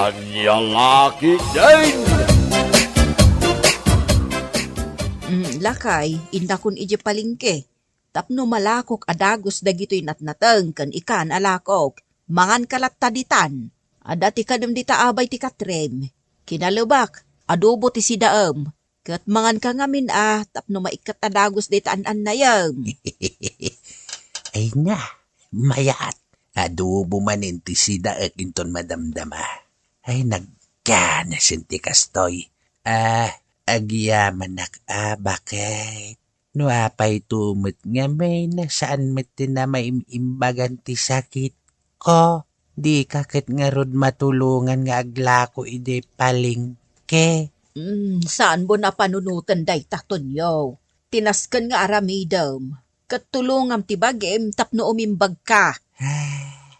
Anyalaki din! Lakay, inda kun ije palingke. Tapno malakok adagos dagito'y natnateng kan ikan alakok. Mangan kalat taditan. Adati kadem dita abay ti katrem. Kinalubak, adobo ti sidaem. Kat mangan ka ngamin tapno maikat adagos dita an na yam. Ay na, mayat. Adobo manin ti sidaek inton madamdama. Ay nagkana sinti kastoy. Agyaman bakit? No apay tumot nga may nasaan met na maimimbagan ti sakit ko. Di kakit nga rod matulungan nga aglako ide palingke. Saan mo na panunutan day tatonyo? Tinaskan nga aramidam. Katulungam ti bagim tapno umimbag ka.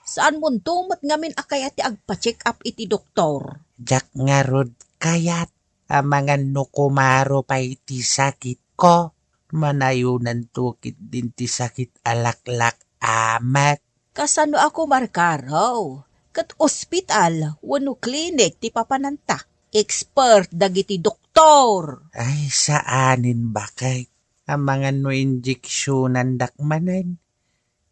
Saan mo tumot ngamin akay ati agpa-check up iti doktor? Jak nga rod kayat amangan no kumaro pa iti sakit ko. Manayunan tukit din ti sakit alaklak amat. Kasano ako markaraw? Kat ospital, wano klinik ti papananta. Expert dagiti doktor. Ay saanin bakay? Amangan no injeksyonan dakmanan.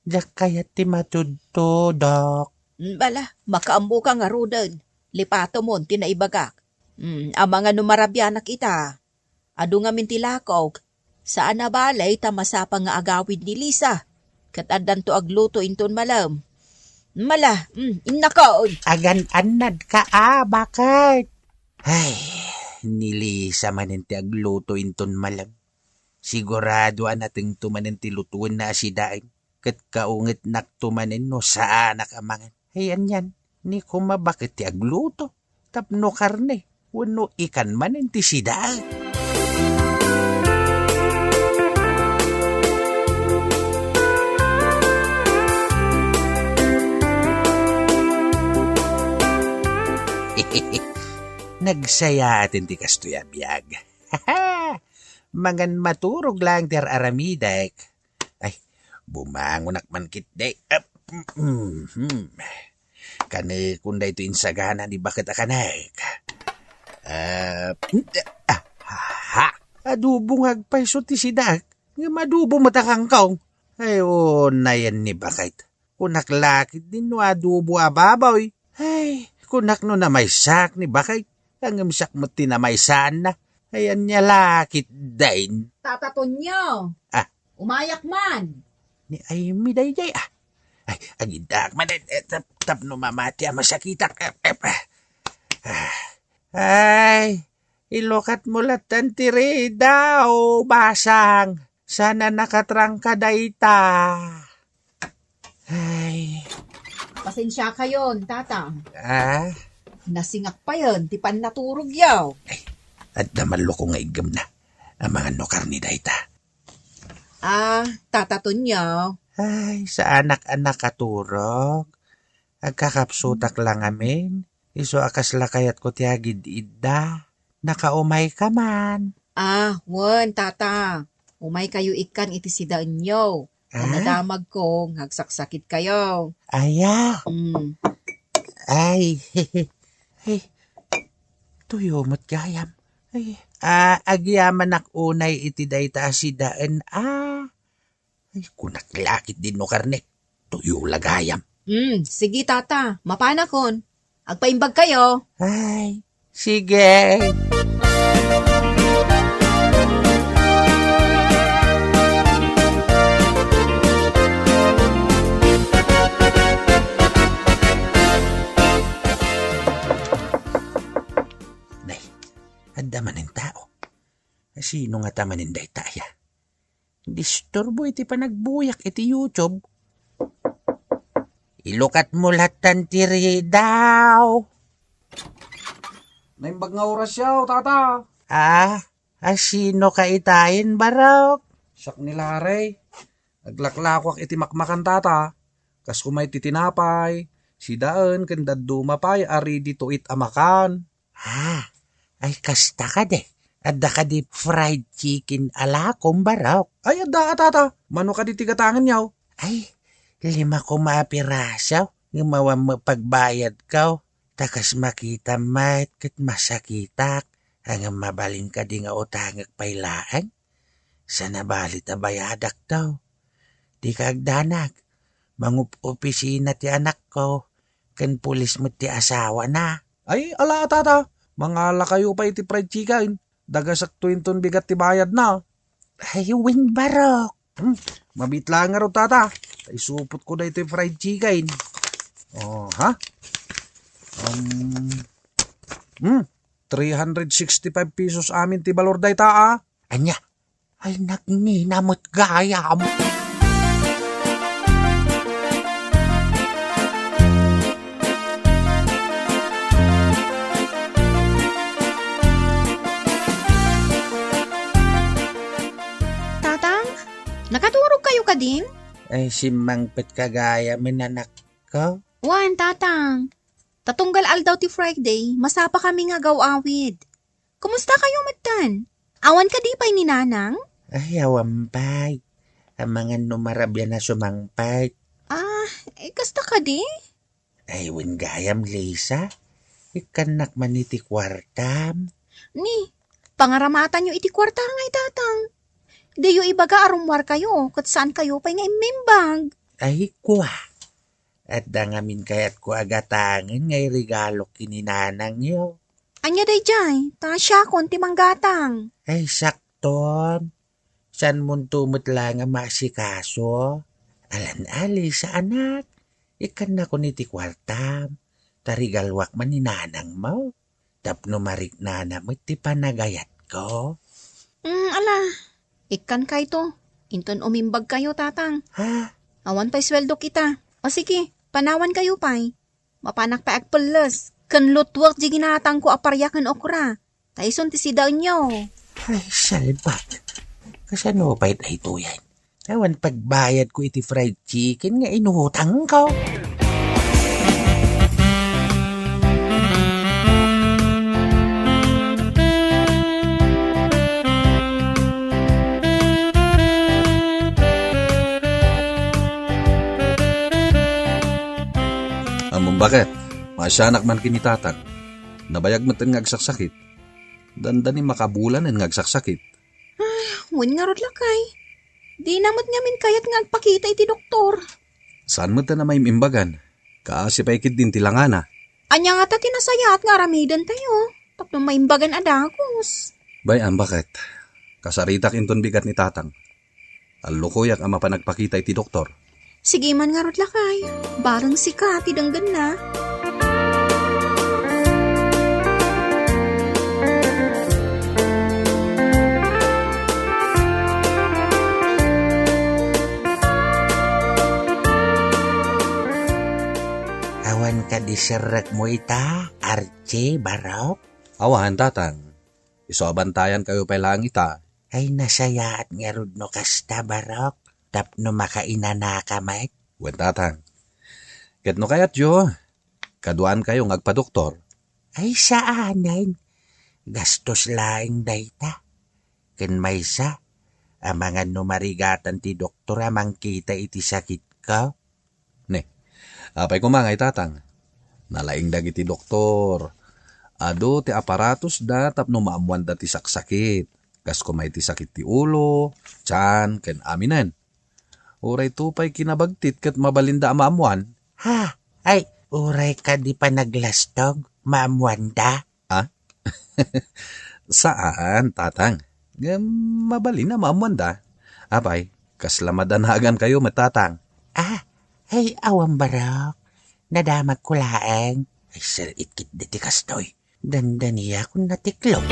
Jak kayat ti matudto, dok. Bala, makaambo ka nga rodan. Lipato mo, tinaibagak. Amangan no marabyanak ita. Ado nga mintilakaw. Saan na balay tamasapa nga agawid ni Lisa. Kat adan to agluto inton malam. Mala, inakaon. Agan-anad ka bakit? Ay, ni Lisa manin ti agluto inton malam. Sigurado nating tumanin ti lutuin na asidain. Kat kaungit naktumanin no sa anak amangan. Ayan yan, ni kumabakit ti agluto. Tapno karne, wano ikan manin ti sidain. Nagsaya atin ti kastoy abiyag. Mangan maturog lang ter aramidek. Ay, bumangon man kitday. Kani kunda ito insagana di bakit akanek. Adubong agpaiso ti sidak. Nga madubo matakangkaw. Ay, nayan ni bakit. Kunak lakit din no adubo ababaw. Ay, kunak no na may sak ni bakit. Ang sak mo tinamaysaan na. Ayan niya lakit dain. Tataton nyo. Umayak man. Ni ay miday jay Ay, agidak man. Tap no mamati masakitak. Ay, ilokat mo latan tiri daw, basang. Sana nakatrangka dayta. Ay. Pasensya kayon, tata. Nasingak pa yun, ti pan naturog yaw. Ay, at naman loko nga igam na. Ang mga nokar ni dayta. Tataton nyo. Ay, sa anak-anak katurog. Agkakapsutak lang amin. Iso akas lakayat ko tiagid idda. Nakaumay ka man. Wan, tata. Umay kayo ikan iti sidaan nyo. Nadamag ko, hagsaksakit kayo. Ayaw. Ay, Ay, tuyo mo't gayam. Ay, agyaman unay iti dayta asidaan. Ay, kunak lakit din no karne. Tuyo lagayam. Sige tata, mapanakon. Agpaimbag kayo. Ay, sige. Daman ng tao. Sino nga tamanin day taya? Disturbo iti panagbuyak iti YouTube. Ilukat mo latan tiri daw. Naimbag nga oras yaw, tata. Sino ka itayin barok? Siyak nila ray. Naglaklakwak iti makmakan tata. Kas kumay titinapay. Sidaan kandad dumapay ari dito it amakan. Ay, kasta ka de. Adda ka di fried chicken ala barok. Ay, adda tata. Mano ka di tigatangan yaw. Ay, 5 pirasaw. Nga mapagbayad ka. Takas makita mat kat masakitak. Ang mabaling ka di nga utangag pailaan. Sa nabalit a bayadak daw. Di kagdanag. Mangup opisina ti anak ko. Kan pulis mo ti asawa na. Ay, ala tata. Mangala kayo pa iti fried chicken. Dagasak tuwinton bigat ti bayad na. Ay, win barok. Mabit lang nga ro tata. Ay supot ko na ito yung fried chicken. Oh, ha? 365 pesos amin ti balor day ta. Anya, ay nagninamot gayam. Tatang, nakaturog kayo ka din? Ay, si Mangpet kagaya minanak ko. Wan, tatang. Tatunggal aldaw ti Friday, masapa kami nga gawawid. Kumusta kayo matan? Awan ka di pa'y ni nanang? Ay, awampay. Ang mga numarabya na sumangpay. Kasta ka di? Ay, win gayam, Lisa. Ikanak man iti kwartam. Ni, pangaramatan nyo iti kwarta ngay tatang. Di yu ibaga arumwar kayo, kat saan kayo pa'y nga imimbag. Ay, kwa. At dangamin kayat ko agatangan ngay regalo kininanang yo. Anya day jay, tasya kon ti manggatang. Ay, sakton. San mo tumot lang ang masikaso? Alan-ali sa anak. Ikan na ko niti kwartam. Tarigalwak man ni nanang mo. Tapno marik nana mo ti panagayat ko. Ala, ikan kay to. Inton umimbag kayo tatang. Ha? Awan pa'y sweldo kita. O sige, panawan kayo pa'y. Mapanak pa agpulos. Kan lutwak di ginatang ko aparyakan okra. Taison ti sidaw nyo. Ay, salbat. Kasano pa ay tuyan? Awan pagbayad ko iti fried chicken nga inuhutang ko. Among bakit? Masyanak man kinitatan. Nabayag man nga agsaksakit. Dandani makabulan ang agsaksakit. Wen nga rod lakay. Di namot nga min kayat nga agpakita iti doktor. Saan mo ta na may imbagan? Kaasi pa ikit din tilangana. Anya nga ta tinasaya at nga ramidan tayo. Tapno maimbagan adakos. Bayan bakit? Kasaritak inton bigat ni tatang. Alukoyak ang mapanagpakita iti doktor. Sige man nga rod lakay. Barang sika ti danggan na. Awan ka di serak mo ita, Archie, barok. Awahan tatang. Isoabantayan kayo pa lang ita. Ay nasayaat nga rod no kasta, barok. Tapno makainana ka, Mike. Wen tatang. Ket no kayat yo. Kaduan kayo ngagpa-doktor. Ay saanan. Gastos laing dayta. Ken maysa, ang mga numarigatan ti doktor amang kita iti sakit ka. Apay kumangay tatang. Nalaing dagiti doktor. Ado ti aparatos da tapno maamuan da ti saksakit. Kas kumay ti sakit ti ulo, tiyan, ken aminan. Uray tupay kinabagtit ket mabalinda maamuan. Ha? Ay, uray ka di pa naglastog, maamuanda. Saan, tatang? Mabalin na maamuan da. Apay, kaslamadaнаgan kayo matatang. Ay, awang barok. Nadamat ko laeng. Ay, sir, itkit diti kastoy. Dandaniya kung natiklog.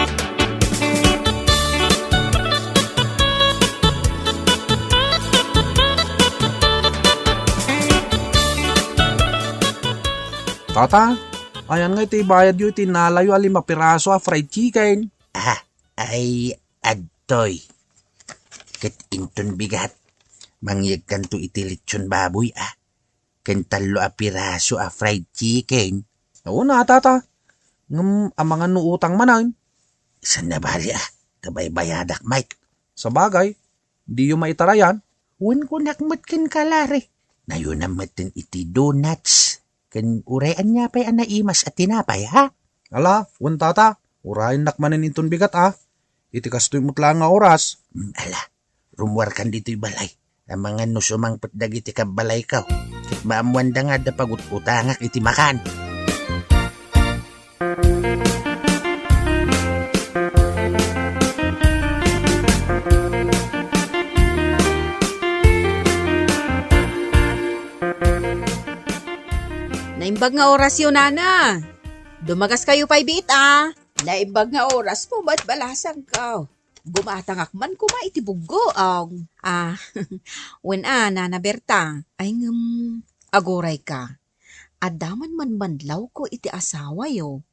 Tata, ayan nga iti bayad yu iti nalayo 5 piraso a fried chicken. Ay, adtoy. Kat inton bigat. Mangyag kanto iti lechon baboy, Ken 3 a piraso a fried chicken. Oo na, tata. Ang mga nuutang manan. San na bali, Kabay bayadak, Mike. Sa bagay, di yu maitarayan. Wan ko nakmat ken kalari. Nayo namat iti donuts. Kan urayan niya pa'y anaimas at tinapay, ha? Ala, wan tata, urahin nakmanin inton bigat iti kastoy mutla nga oras. Ala, rumwar kan dito'y balay. Ang mga nusumang patdag iti kabalay ka. Kit maamuanda nga da pagut-utangak iti makan. Naimbag nga oras yun, nana. Dumagas kayo pa'y bit, Naimbag nga oras mo, ba't balasang ka? Gumatangak man ko maitibugo ang. When Nana Berta, ay agoray ka. Adaman man manlaw ko iti asawa yo.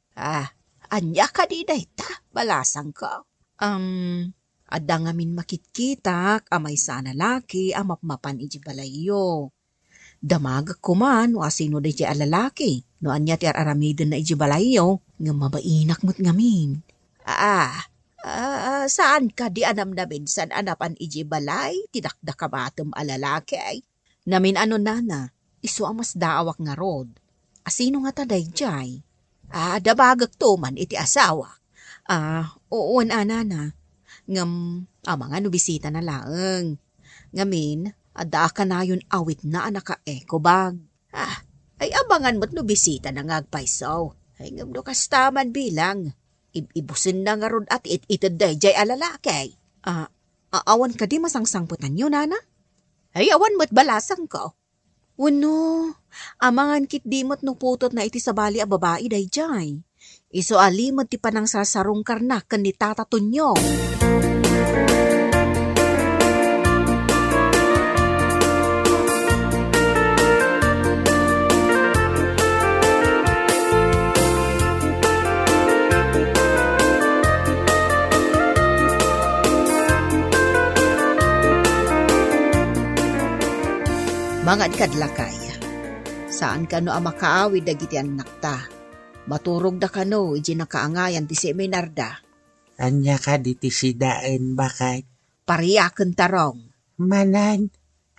Anya ka di dayta, balasang ka. Ada ngamin makitkitak, amay sana laki, amapmapan iji balayo. Damag ko man, o asino da iti alalaki. No anya ti aramiden na iji balayo, nga mabainak mo't ngamin. Saan ka di anam namin san anapan iji balay, tidakda ka batem alalaki ay. Namin nana, iso amas daawak nga rod. Asino nga taday jay? Dabagak to man iti asawa. Oo nana. Ngam, mga nubisita na laeng. Ngamin, ada ka na yun awit na naka-eco bag. Ay abangan mo't nubisita na ngagpaisaw. Ay ngam do kastaman bilang. Ibusin na nga ron at itaday jay alalaki. Awan ka di masangsangputan yun, nana? Ay awan mo't balasang ka. Uno, amangan kit di mo't nuputot na iti sabali a babae day jay. Iso alimod ti panang sasarong karnak kan ni tatatunyo. Mga kadlakay, saan ka no makaawid dagiti anak ta? Maturog da ka no, iji nakaangayan ti seminarda. Anya ka diti sidaan bakay? Pariyaken tarong. Manan,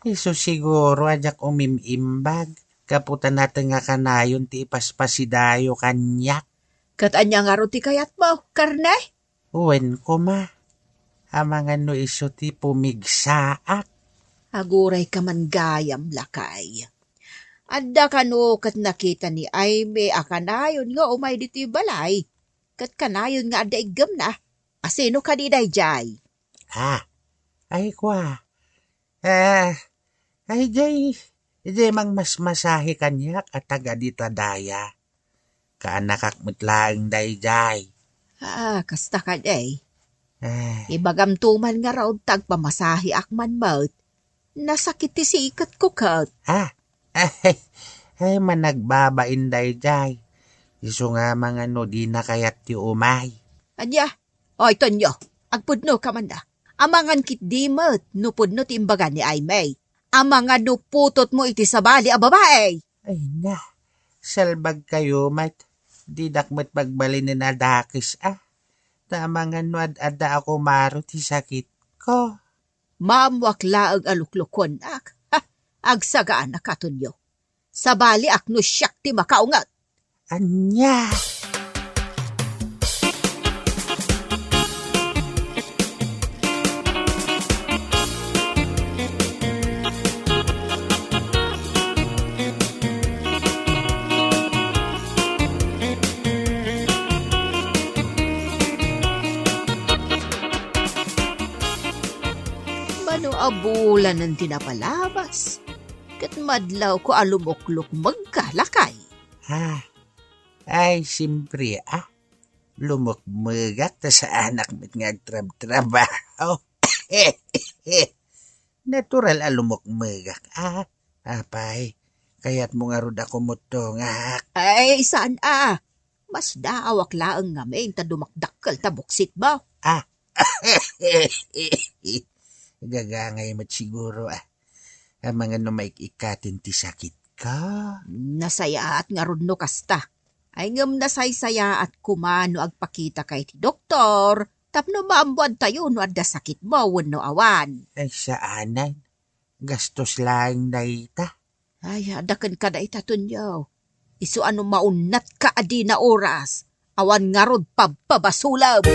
iso siguro ajak umimimbag. Kaputan natin nga kanayon ti ipaspasidayo kanyak. Kat anya nga ro ti kayat mo, karne? Uwen ko ma. Amangan no iso ti pumigsaak. Aguray ka man gayam lakay. Adda ka no kat nakita ni Aime akanayon nga umay diti balay. Kat kanayon nga adda igam na. Asino ka di day jay? Ay kwa. Ay jay mang mas masahe kanyak at taga dita daya. Kaanakak mutlaang day jay. Kasta ka day. Ibagam tuman nga raw tagpamasahe akman mo't. Nasakit ti sikat ko kat. Ay managbabain day jay. Iso nga mga no di na kayat ti umay. Anya? Oy Tonyo, agpudno ka man da. Amangan kit di mo't nupudno ti imbaga ni Aimay. Amangan nuputot mo iti sabali a babae. Ay na, salbag kayo mat. Didak mo't pagbalin na dakis Tamangan no ad-ada ako maro ti sakit ko. Mamwakla ag aluklukon ak. Agsagaan na katunyo. Sabali ak no siyak ti makaungat. Anya! Abulan ng tinapalabas. Kat madlaw ko alumoklok magkalakay. Ay, simpre lumukmagak ta sa anak mit nga trabaho. Natural alumukmagak Apay, kaya't mo nga rod ako mutongak. Ay, saan Mas daawak laang ngamin ta dumakdakkel ta buksit ba? Gagangay mo't siguro ang mga numaik-ikatin ti sakit ka. Nasayaat nga rudno kasta. Ay ngam nasaysaya at kumano agpakita kay ti doktor. Tapno maambuan tayo no adda sakit mo wenno awan. Ay saanan, gastos lang dayta. Ay adaken ka dayta tunyo. Isu ano maunat ka adi na oras. Awan nga rod pabbabasulab.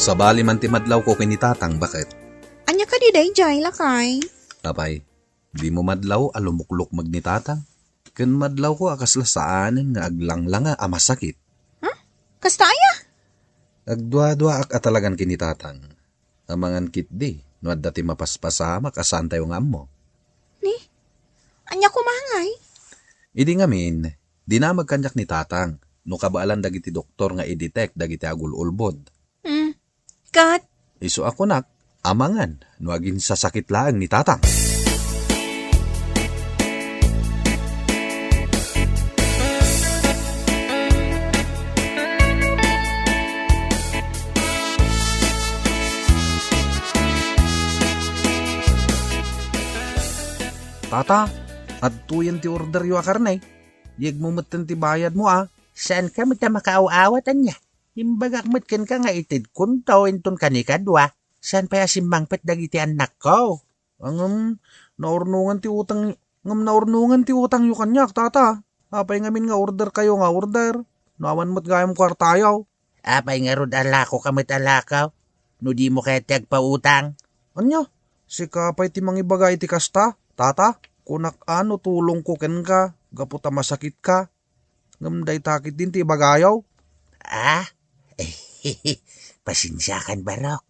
Sa bali man ti madlaw ko kinitatang, bakit? Anya ka di dayjay lakay? Tapay, di mo madlaw alumuklok magnitatang. Ken madlaw ko akasla saanen nga aglanglang nga masakit. Kastaya? Agdwa-dwa ak atalagan kinitatang. Amangan kit di, no at dati mapaspasama kasantay yung ammo. Ni? Anya kumangay? Idi ngamin, di na magkanyak ni tatang, no kabaalan dagiti doktor nga i-detect dagiti agul-ulbod. Kat? Isu ako nak, amangan, no agin sasakit laang ni tatang. Tata, at tuyan ti order yu akarnay. Yag mo matan ti bayad mo Saan ka mo ta makaaawatan niya? Imbagak matkan ka nga itid kuntaw inton kanikadwa. Saan pa yasimbang pet dagiti anak ko? Angam, naurnungan ti utang yu kanyak, tata. Apay ngamin nga order kayo nga order. Nawan mo't gayam kwartayaw. Apay nga rod alako kamit alakaw. No di mo kaya tiyagpautang. Anya, si kapay ti mangibagay ti kasta, tata. Kunak ano tulong ko ken ka, gaputa masakit ka. Ngamday takit din ti bagayaw. Pasensya kan barok.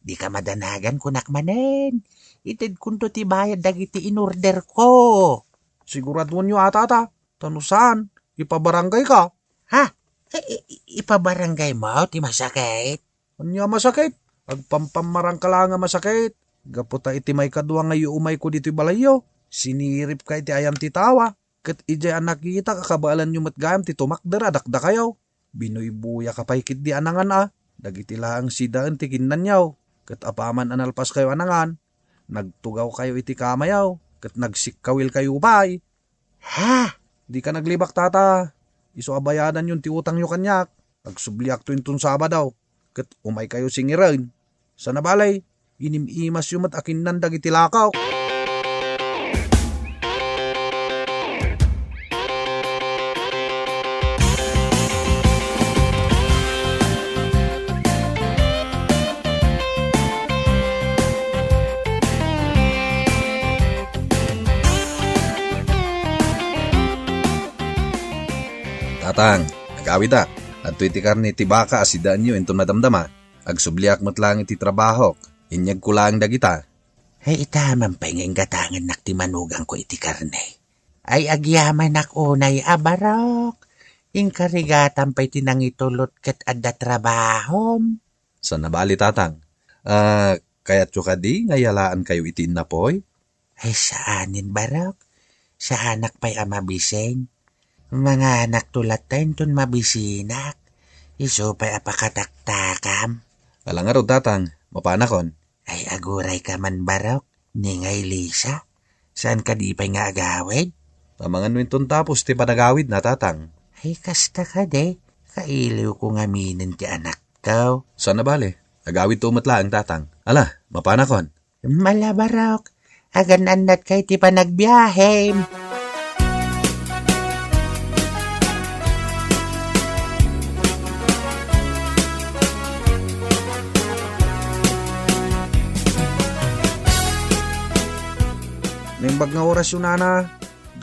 Di ka madanagan kunak manen. Itid kunto ti bayad dagiti in-order ko. Siguradon nyo tata. Tanusan, ipabarangay ka. Ipabarangay mo ti masakit. Anya masakit? Agpampamarang ka lang nga masakit. Gaputa iti may kadwa nga umay ko dito balayo. Sinirip ka iti ayam ti tawa. Kat ijay anak kita kakabaalan nyo matgayam ti tumakder adakda kayaw. Binuibuya ka paikit di anangan Dagiti laang sidaan ti kinanyaw. Kat apaman analpas kayo anangan. Nagtugaw kayo iti kamayaw. Kat nagsikkawil kayo bay. Di ka naglibak tata. Iso abayadan yung ti utang nyo kanyak. Agsubliak to intun Sabadaw. Kat umay kayo singiran. Sa nabalay, inimimas yung matakin nan dagiti lakaw. Tatang, agawid at iti karni ti baka asidaan nyo intun madamdama. Agsubliak mo't lang iti trabahok, inyag ko lang dagita. Ay itaman pa nga gatangan nak ti manugang ko iti karne. Ay agyaman nak unay abarok. Inkarigatan pa iti nangitulot ket adda trabahom. Sa nabali tatang, kaya't yung kadi ngayalaan kayo iti napoy? Ay saanin barok? Sa anak pa'y amabiseng. Mga anak tulat tayo ton mabisinak. Iso pa'y apakataktakam. Alang araw tatang, mapanakon. Ay aguray ka man barok, ningay Lisa. Saan ka di pa'y nga agawid? Pamangan mo intun tapos ti panagawid na tatang. Ay kasta ka de, kailiw ko nga minin ti anak ko. Saan nabali? Agawid tumatla ang tatang. Ala, mapanakon. Mala barok, agananat kay ti panagbiyahe. Nimbag nga oras yun nana,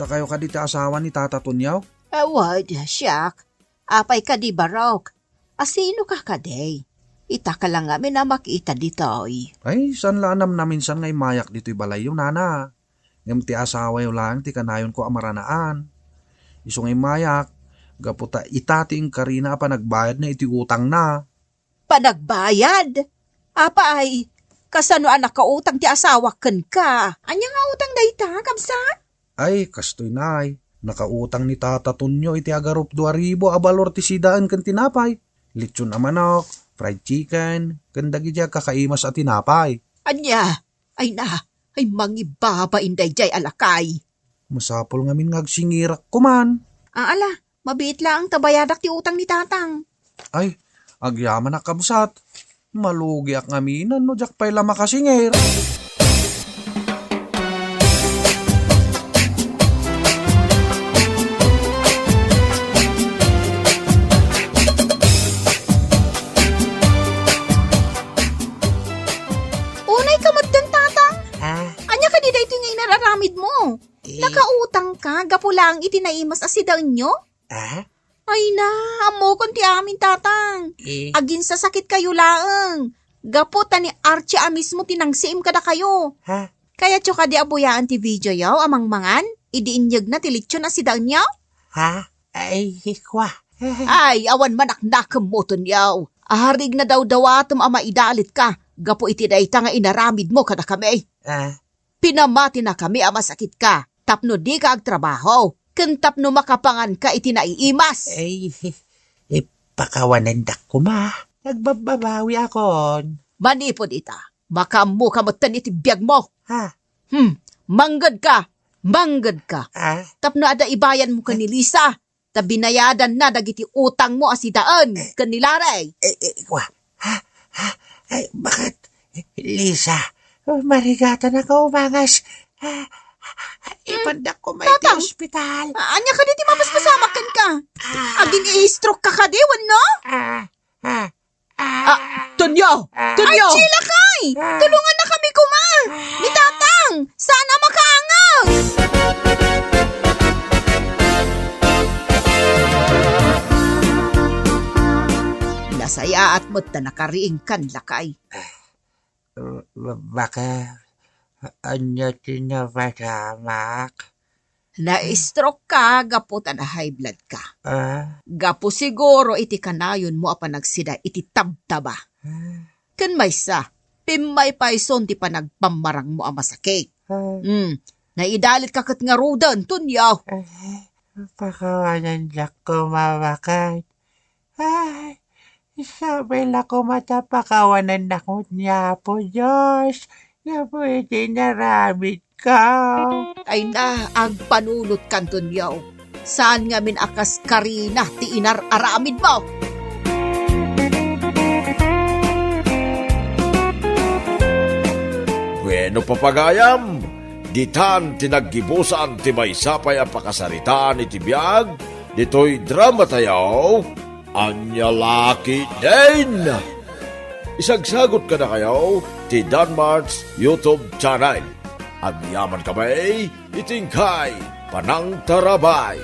da kayo ka diti asawa ni Tata Tunyaw? Awad, siyak. Apay ka di barok. Asino ka kaday? Ita ka lang amin na makita dito. Ay, san lanam na minsan ngay mayak dito'y balay yung nana. Ngam ti asawa yung lang, ti kanayon ko amaranaan. Iso ngay mayak, gaputa itating karina pa nagbayad na iti utang na. Panagbayad? Apa ay, kasano anak ka utang ti asawa ken ka? Anya nga utang dayta, kamsan? Ay, kastoy nay. Nakautang ni Tata Tunyo iti agarup 2,000 abalor ti sidaan kan tinapay. Lechon na manok, fried chicken, kandagi dya kakaimas at tinapay. Anya, ay mangibaba inday jay alakay. Masapol ngamin ngagsingirak kuman. Ala, mabiit lang ang tabayadak ti utang ni tatang. Ay, Agyaman na kabsat. Malugi ak ngaminan no jak pay lama kasinger. Unay ka magdan tatang. Ah, Anya ka di da ito nga inararamid mo. Nakautang ka, gapulang itinaimas asidaw nyo? ah, Ay na, amo kon ti amin tatang. Agin sa sakit kayo laeng. Gapo ta ni Archie mismo tinangsiim kada kayo. ha, Kaya tyo ka di abuyaan ti video yaw amang mangan. Idiinyag na tilitsyo na si daon yaw. ha, ay, hikwa. Ay, awan manaknakam mo ton yaw. Aharig na daw dawatom ama idalit ka. Gapo iti dayta nga inaramid mo kada kami. Ah, Pinamati na kami ama sakit ka. Tapno di ka agtrabaho. Kentap no makapangan ka iti naiimas. ay, pakawanan dak ko ma. Nagbababawi akon. Manipod ita. Makamu kamutan iti biyag mo. Ha, Manggad ka. Manggad ka. ah, Tapno ada ibayan mo ka ni Lisa. Tabinayadan na dagiti utang mo asidaan. Kanilaray. hikwa. Ay, bakit? Lisa, marigatan ako umangas. Ipandak ko may Tatang. ospital. Anya ka diti mapaspasamakan ka. Aging i-stroke ka kadiwan no? Tunyo! Tunyo! Ay, chila kay! Tulungan na kami kuma! Ni Tatang! Sana makaangas! Nasaya at mo't na nakariing kan lakay. Baka, anya tinapasamak? Na-stroke ka, gapo ta na high blood ka. Gapo siguro iti kanayon mo apa nagsida iti tabtaba. Kan maysa, pimay paison ti panagpamarang mo ang masakit. Naidalit ka kat nga rudan, tunyaw. Pakawanan lang ko mawakat. Ay, sabi lang ko matapakawanan na ko niya po, Diyos. Na pwede naramit ka. Ay na, agpanulot kan tunyaw. Saan nga min akas karina ti inar-aramid mo? Bueno papagayam, ditan tinaggibusan ti maysapay a pakasaritaan iti biyag, dito'y drama tayaw, anya laki din. Isagsagot ka na kayo ti Danmart's YouTube channel. Ang yaman kamay, itingkay, panang tarabay.